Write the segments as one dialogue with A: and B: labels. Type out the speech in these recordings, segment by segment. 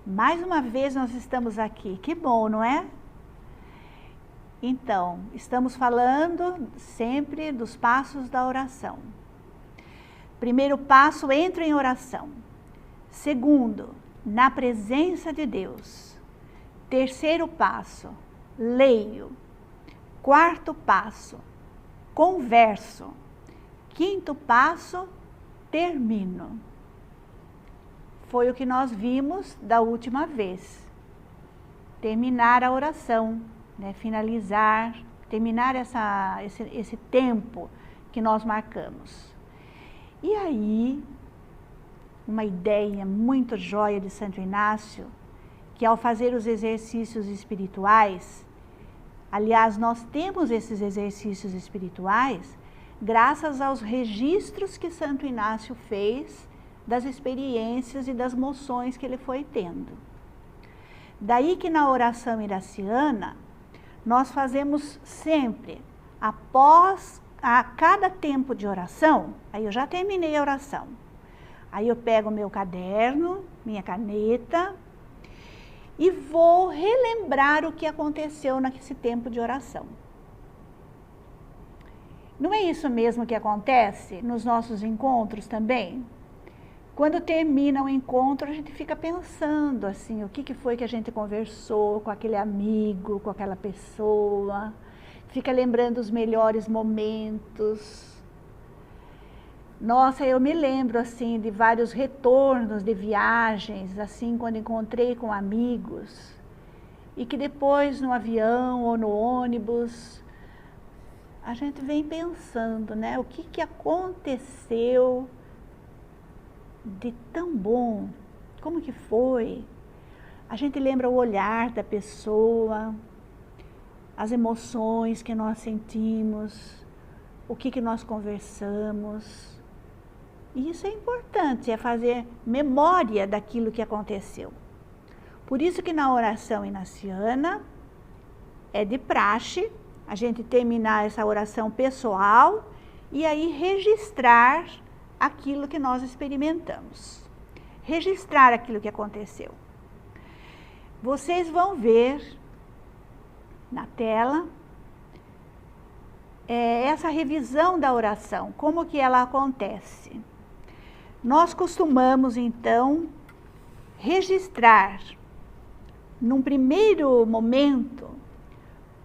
A: Mais uma vez nós estamos aqui, que bom, não é? Então, estamos falando sempre dos passos da oração. Primeiro passo, entro em oração. Segundo, na presença de Deus. Terceiro passo, leio. Quarto passo, converso. Quinto passo, termino. Foi o que nós vimos da última vez. Terminar a oração, né? Finalizar, terminar esse tempo que nós marcamos. E aí, uma ideia muito jóia de Santo Inácio, que ao fazer os exercícios espirituais, aliás, nós temos esses exercícios espirituais graças aos registros que Santo Inácio fez das experiências e das moções que ele foi tendo. Daí que na oração iraciana, nós fazemos sempre, a cada tempo de oração, aí eu já terminei a oração, aí eu pego meu caderno, minha caneta, e vou relembrar o que aconteceu nesse tempo de oração. Não é isso mesmo que acontece nos nossos encontros também? Quando termina o encontro, a gente fica pensando assim, o que foi que a gente conversou com aquele amigo, com aquela pessoa, fica lembrando os melhores momentos. Nossa, eu me lembro assim de vários retornos de viagens, assim, quando encontrei com amigos, e que depois no avião ou no ônibus, a gente vem pensando, né, o que aconteceu de tão bom, como que foi? A gente lembra o olhar da pessoa, as emoções que nós sentimos, o que nós conversamos. E isso é importante, é fazer memória daquilo que aconteceu. Por isso que na oração inaciana é de praxe a gente terminar essa oração pessoal e aí registrar aquilo que nós experimentamos. Registrar aquilo que aconteceu. Vocês vão ver na tela essa revisão da oração, como que ela acontece. Nós costumamos, então, registrar, num primeiro momento,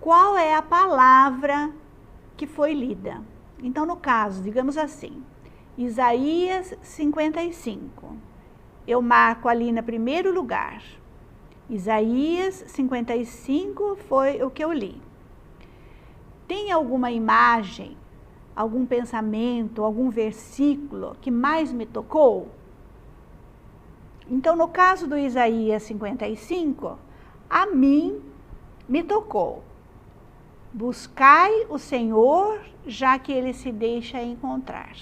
A: qual é a palavra que foi lida. Então, no caso, digamos assim, Isaías 55, eu marco ali no primeiro lugar. Isaías 55 foi o que eu li. Tem alguma imagem, algum pensamento, algum versículo que mais me tocou? Então, no caso do Isaías 55, a mim me tocou. Buscai o Senhor, já que ele se deixa encontrar.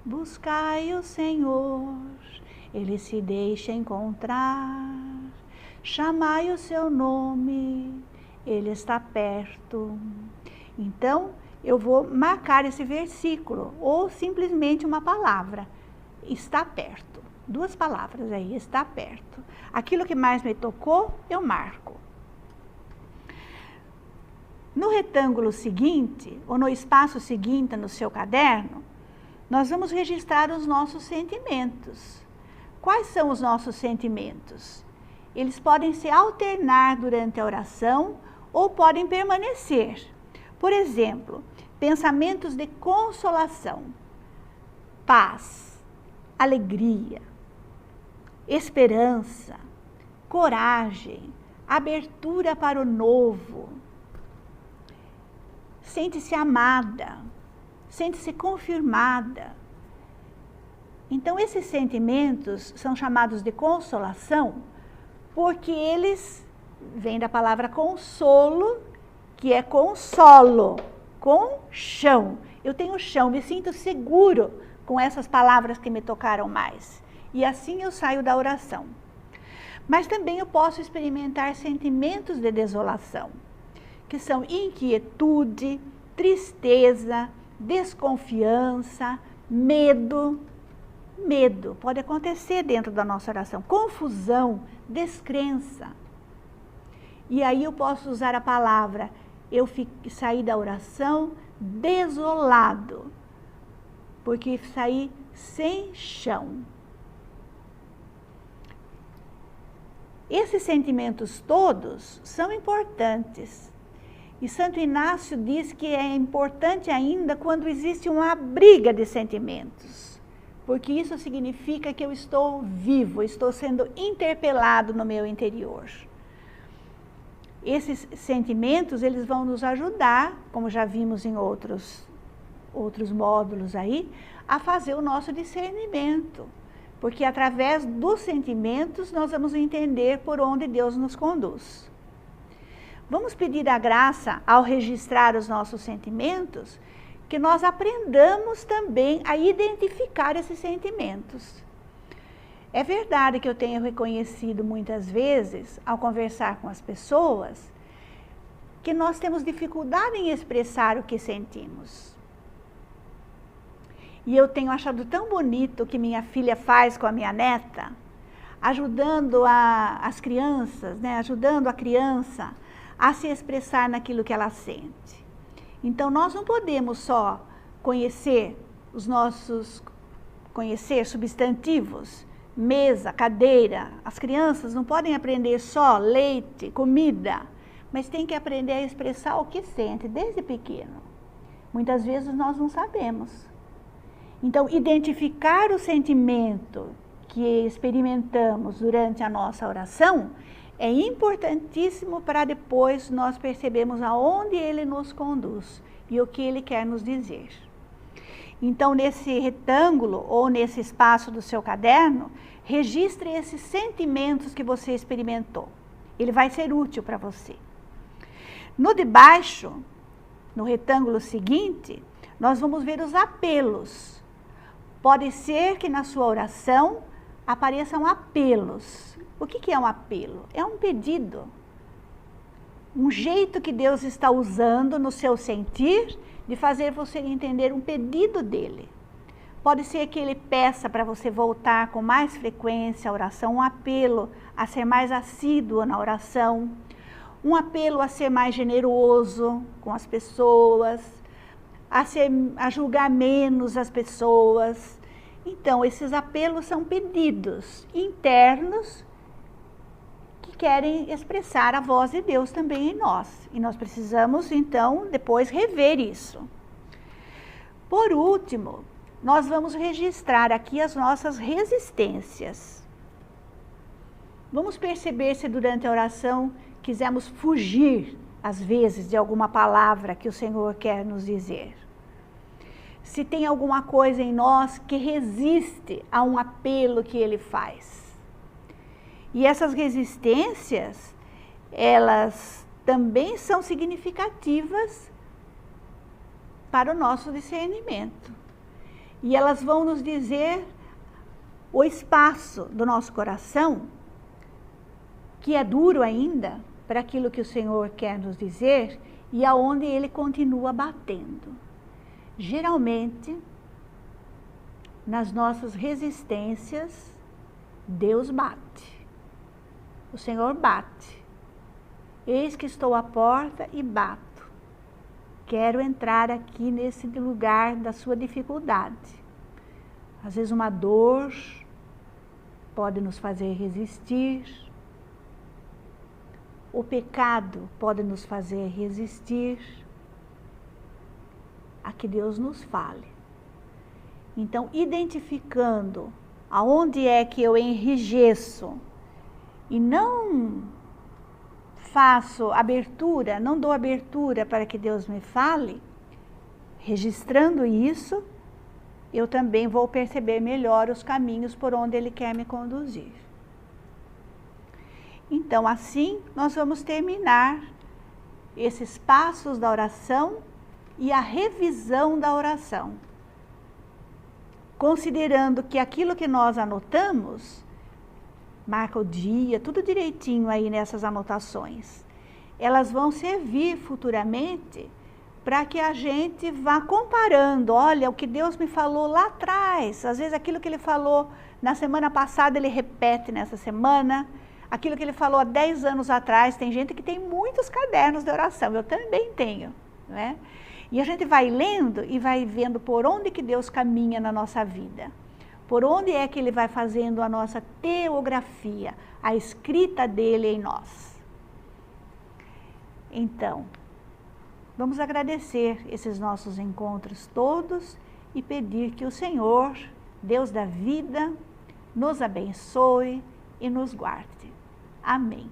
A: Buscai o Senhor, ele se deixa encontrar. Chamai o seu nome, ele está perto. Então, eu vou marcar esse versículo, ou simplesmente uma palavra, está perto. Duas palavras aí, está perto. Aquilo que mais me tocou, eu marco. No retângulo seguinte, ou no espaço seguinte no seu caderno, nós vamos registrar os nossos sentimentos. Quais são os nossos sentimentos? Eles podem se alternar durante a oração ou podem permanecer. Por exemplo, pensamentos de consolação, paz, alegria, esperança, coragem, abertura para o novo. Sente-se amada, sente-se confirmada. Então, esses sentimentos são chamados de consolação porque eles vêm da palavra consolo, que é consolo, com chão. Eu tenho chão, me sinto seguro com essas palavras que me tocaram mais. E assim eu saio da oração. Mas também eu posso experimentar sentimentos de desolação, que são inquietude, tristeza, desconfiança, medo. Medo pode acontecer dentro da nossa oração, confusão, descrença. E aí eu posso usar a palavra, saí da oração desolado, porque saí sem chão. Esses sentimentos todos são importantes. E Santo Inácio diz que é importante ainda quando existe uma briga de sentimentos, porque isso significa que eu estou vivo, estou sendo interpelado no meu interior. Esses sentimentos, eles vão nos ajudar, como já vimos em outros módulos aí, a fazer o nosso discernimento, porque através dos sentimentos nós vamos entender por onde Deus nos conduz. Vamos pedir a graça, ao registrar os nossos sentimentos, que nós aprendamos também a identificar esses sentimentos. É verdade que eu tenho reconhecido muitas vezes, ao conversar com as pessoas, que nós temos dificuldade em expressar o que sentimos. E eu tenho achado tão bonito o que minha filha faz com a minha neta, ajudando as crianças, né, ajudando a criança a se expressar naquilo que ela sente. Então, nós não podemos só conhecer substantivos, mesa, cadeira. As crianças não podem aprender só leite, comida, mas tem que aprender a expressar o que sente desde pequeno. Muitas vezes nós não sabemos. Então, identificar o sentimento que experimentamos durante a nossa oração é importantíssimo para depois nós percebermos aonde ele nos conduz e o que ele quer nos dizer. Então, nesse retângulo ou nesse espaço do seu caderno, registre esses sentimentos que você experimentou. Ele vai ser útil para você. No de baixo, no retângulo seguinte, nós vamos ver os apelos. Pode ser que na sua oração apareçam apelos. O que é um apelo? É um pedido. Um jeito que Deus está usando no seu sentir de fazer você entender um pedido dele. Pode ser que ele peça para você voltar com mais frequência à oração, um apelo a ser mais assíduo na oração, um apelo a ser mais generoso com as pessoas, a julgar menos as pessoas. Então, esses apelos são pedidos internos que querem expressar a voz de Deus também em nós. E nós precisamos, então, depois rever isso. Por último, nós vamos registrar aqui as nossas resistências. Vamos perceber se durante a oração quisermos fugir, às vezes, de alguma palavra que o Senhor quer nos dizer. Se tem alguma coisa em nós que resiste a um apelo que ele faz. E essas resistências, elas também são significativas para o nosso discernimento. E elas vão nos dizer o espaço do nosso coração, que é duro ainda para aquilo que o Senhor quer nos dizer e aonde ele continua batendo. Geralmente, nas nossas resistências, Deus bate. O Senhor bate. Eis que estou à porta e bato. Quero entrar aqui nesse lugar da sua dificuldade. Às vezes uma dor pode nos fazer resistir. O pecado pode nos fazer resistir a que Deus nos fale. Então, identificando aonde é que eu enrijeço e não faço abertura, não dou abertura para que Deus me fale, registrando isso, eu também vou perceber melhor os caminhos por onde Ele quer me conduzir. Então, assim, nós vamos terminar esses passos da oração e a revisão da oração, considerando que aquilo que nós anotamos, marca o dia, tudo direitinho aí nessas anotações, elas vão servir futuramente para que a gente vá comparando, olha, o que Deus me falou lá atrás, às vezes aquilo que Ele falou na semana passada, Ele repete nessa semana, aquilo que Ele falou há 10 anos atrás, tem gente que tem muitos cadernos de oração, eu também tenho, né? E a gente vai lendo e vai vendo por onde que Deus caminha na nossa vida, por onde é que Ele vai fazendo a nossa teografia, a escrita dEle em nós. Então, vamos agradecer esses nossos encontros todos e pedir que o Senhor, Deus da vida, nos abençoe e nos guarde. Amém.